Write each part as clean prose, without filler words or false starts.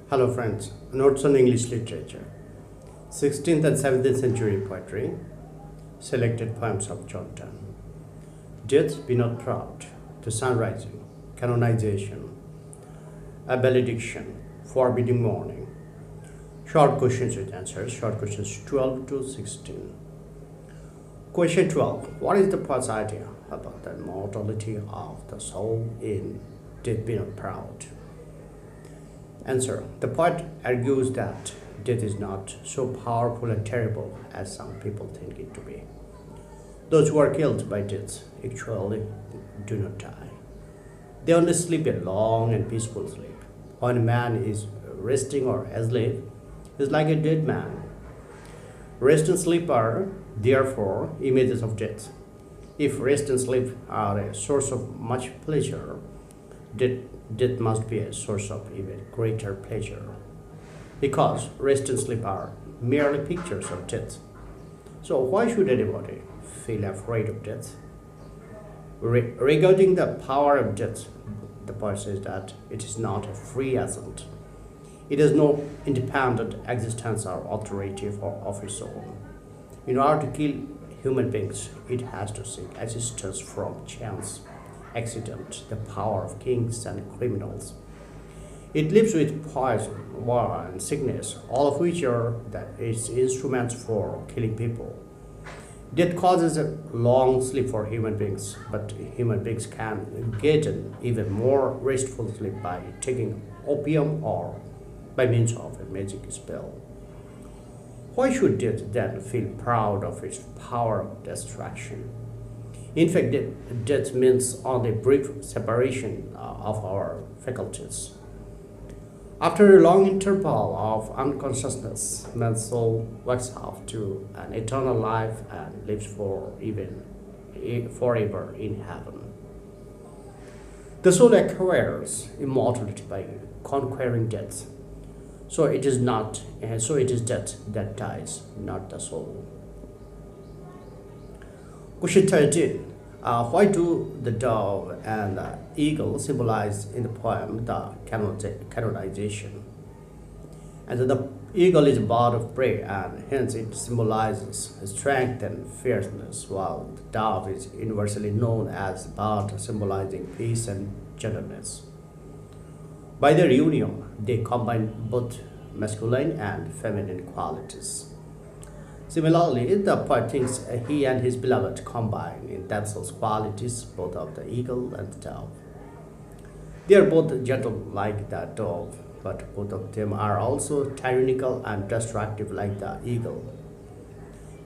Hello friends, Notes on English Literature, 16th and 17th century poetry, selected poems of John Donne. Death be not proud, the sun rising, canonization, a benediction, forbidding morning. Short questions with answers, short questions 12 to 16. Question 12. What is the poet's idea about the immortality of the soul in Death be not proud? Answer. The poet argues that death is not so powerful and terrible as some people think it to be. Those who are killed by death actually do not die. They only sleep a long and peaceful sleep. When a man is resting or asleep, he is like a dead man. Rest and sleep are, therefore, images of death. If rest and sleep are a source of much pleasure, death must be a source of even greater pleasure. Because rest and sleep are merely pictures of death. So why should anybody feel afraid of death? Regarding the power of death, the poet says that it is not a free agent. It has no independent existence or authority of its own. In order to kill human beings, it has to seek assistance from chance, accident, the power of kings and criminals. It lives with poison, war, and sickness, all of which are its instruments for killing people. Death causes a long sleep for human beings, but human beings can get an even more restful sleep by taking opium or by means of a magic spell. Why should death then feel proud of its power of destruction? In fact, death means only brief separation of our faculties. After a long interval of unconsciousness, man's soul wakes up to an eternal life and lives forever in heaven. The soul acquires immortality by conquering death. So it is death that dies, not the soul. Question 13. Why do the dove and the eagle symbolize in the poem the canonization? And so the eagle is a bird of prey, and hence it symbolizes strength and fierceness, while the dove is universally known as a bird symbolizing peace and gentleness. By their union, they combine both masculine and feminine qualities. Similarly, the poet thinks he and his beloved combine in themselves qualities both of the eagle and the dove. They are both gentle like the dove, but both of them are also tyrannical and destructive like the eagle.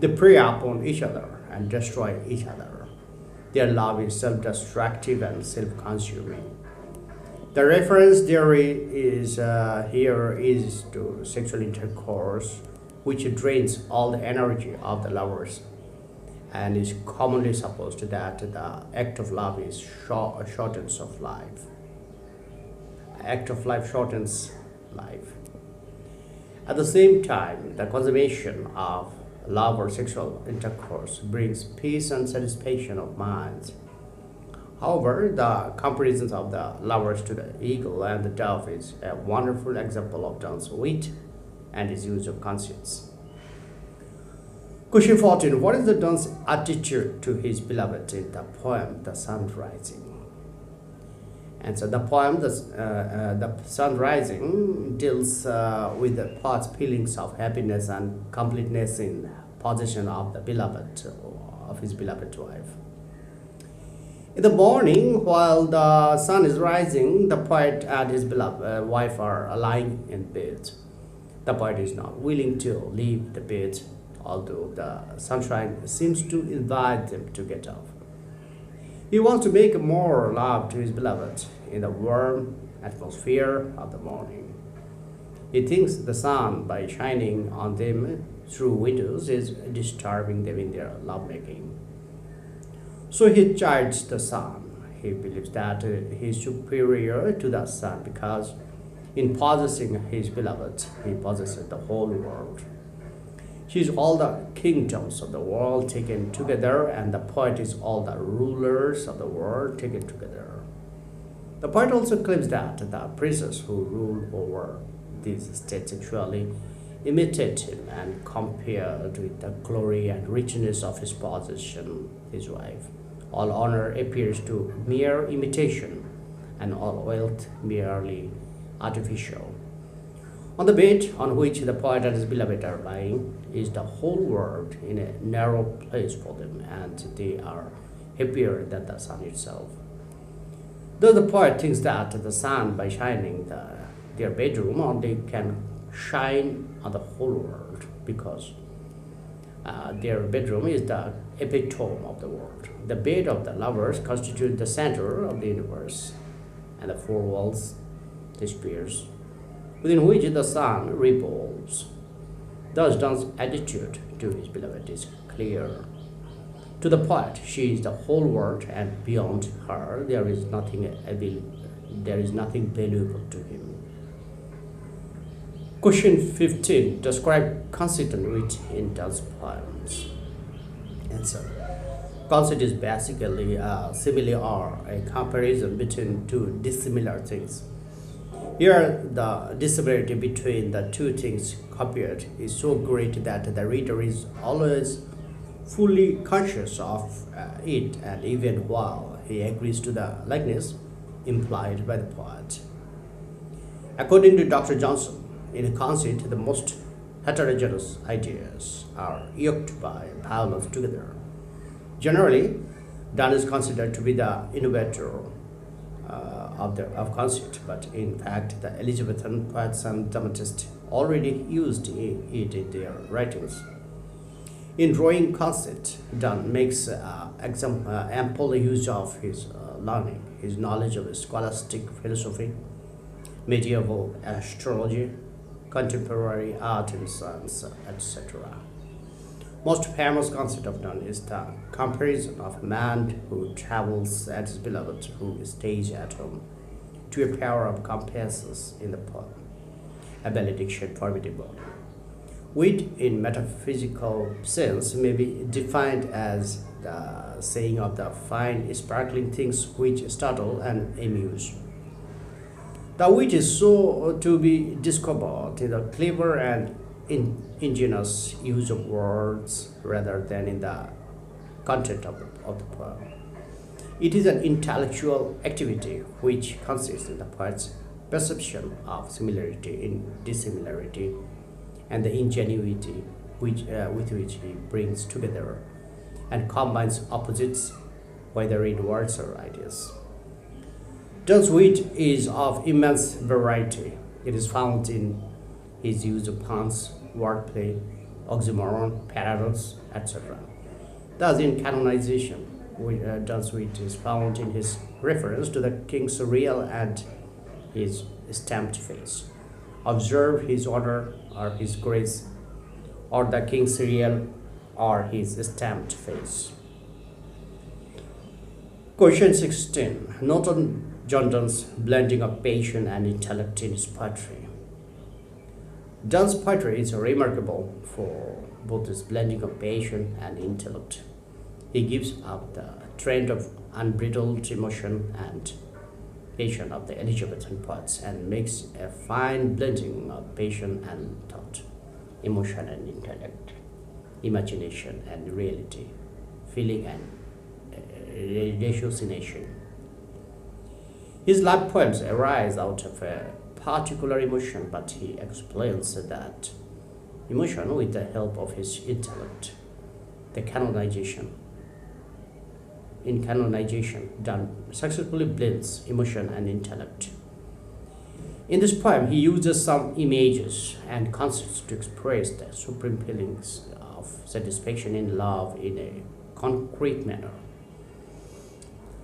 They prey upon each other and destroy each other. Their love is self-destructive and self-consuming. The reference here is to sexual intercourse, which drains all the energy of the lovers, and is commonly supposed that the act of love is shortens of life. Act of life shortens life. At the same time, the consummation of love or sexual intercourse brings peace and satisfaction of minds. However, the comparisons of the lovers to the eagle and the dove is a wonderful example of Donne's wit and his use of conscience. Question 14. What is the Donne's attitude to his beloved in the poem The Sun Rising? And so the poem The Sun Rising deals with the poet's feelings of happiness and completeness in possession of his beloved wife. In the morning, while the sun is rising, the poet and his beloved wife are lying in bed. The poet is not willing to leave the bed, although the sunshine seems to invite them to get up. He wants to make more love to his beloved in the warm atmosphere of the morning. He thinks the sun, by shining on them through windows, is disturbing them in their lovemaking. So he chides the sun. He believes that he is superior to the sun because in possessing his beloved, he possesses the whole world. She is all the kingdoms of the world taken together, and the poet is all the rulers of the world taken together. The poet also claims that the princes who rule over these states actually imitate him and compared with the glory and richness of his possession, his wife. All honor appears to mere imitation, and all wealth merely artificial. On the bed on which the poet and his beloved are lying is the whole world in a narrow place for them, and they are happier than the sun itself. Though the poet thinks that the sun, by shining their bedroom, only can shine on the whole world, because their bedroom is the epitome of the world. The bed of the lovers constitutes the center of the universe, and the four walls, the spheres, within which the sun revolves. Thus Donne's attitude to his beloved is clear. To the poet, she is the whole world, and beyond her there is nothing valuable to him. Question 15. Describe conceit and wit in Donne's poems. Answer. Conceit is basically a simile or a comparison between two dissimilar things. Here, the dissimilarity between the two things compared is so great that the reader is always fully conscious of it, and even while he agrees to the likeness implied by the poet. According to Dr. Johnson, in a conceit, the most heterogeneous ideas are yoked by violence together. Generally, Donne is considered to be the innovator of conceit, but in fact, the Elizabethan poets and dramatists already used it in their writings. In drawing conceit, Donne makes ample use of his learning, his knowledge of scholastic philosophy, medieval astrology, contemporary art and science, etc. Most famous conceit of Donne is the comparison of a man who travels at his beloved who stays at home to a pair of compasses in the poem, a benediction formidable. Wit in metaphysical sense may be defined as the saying of the fine, sparkling things which startle and amuse. The wit is so to be discovered in the clever and ingenious use of words rather than in the content of the poem. It is an intellectual activity which consists in the poet's perception of similarity in dissimilarity and the ingenuity with which he brings together and combines opposites, whether in words or ideas. Donne's wit is of immense variety. It is found in his use of puns, wordplay, oxymoron, paradox, etc. Thus, in canonization, Donne's wit is found in his reference to the king's real and his stamped face. Observe his honor or his grace, or the king's real or his stamped face. Question 16. Note on John Donne's blending of passion and intellect in his poetry. Donne's poetry is remarkable for both his blending of passion and intellect. He gives up the trend of unbridled emotion and passion of the Elizabethan poets and makes a fine blending of passion and thought, emotion and intellect, imagination and reality, feeling and ratiocination. His love poems arise out of a particular emotion, but he explains that emotion with the help of his intellect. The canonization. In canonization, Donne successfully blends emotion and intellect. In this poem, he uses some images and concepts to express the supreme feelings of satisfaction in love in a concrete manner.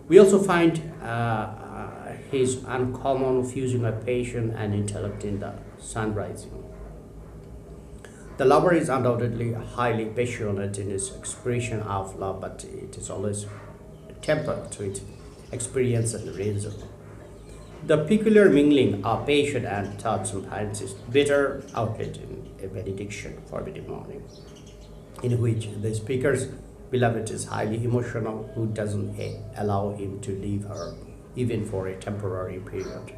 We also find his uncommon fusing of passion and intellect in the sun rising. The lover is undoubtedly highly passionate in his expression of love, but it is always tempered with experience and reason. The peculiar mingling of passion and thought sometimes is better outlet in a benediction for the morning, in which the speaker's beloved is highly emotional, who doesn't allow him to leave her even for a temporary period.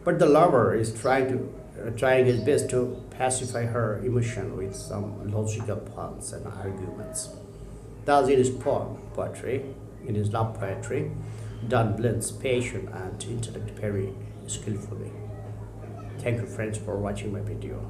But the lover is trying to trying his best to pacify her emotion with some logical puns and arguments. Thus, in his poetry, in his love poetry, Donne blends passion and intellect very skillfully. Thank you, friends, for watching my video.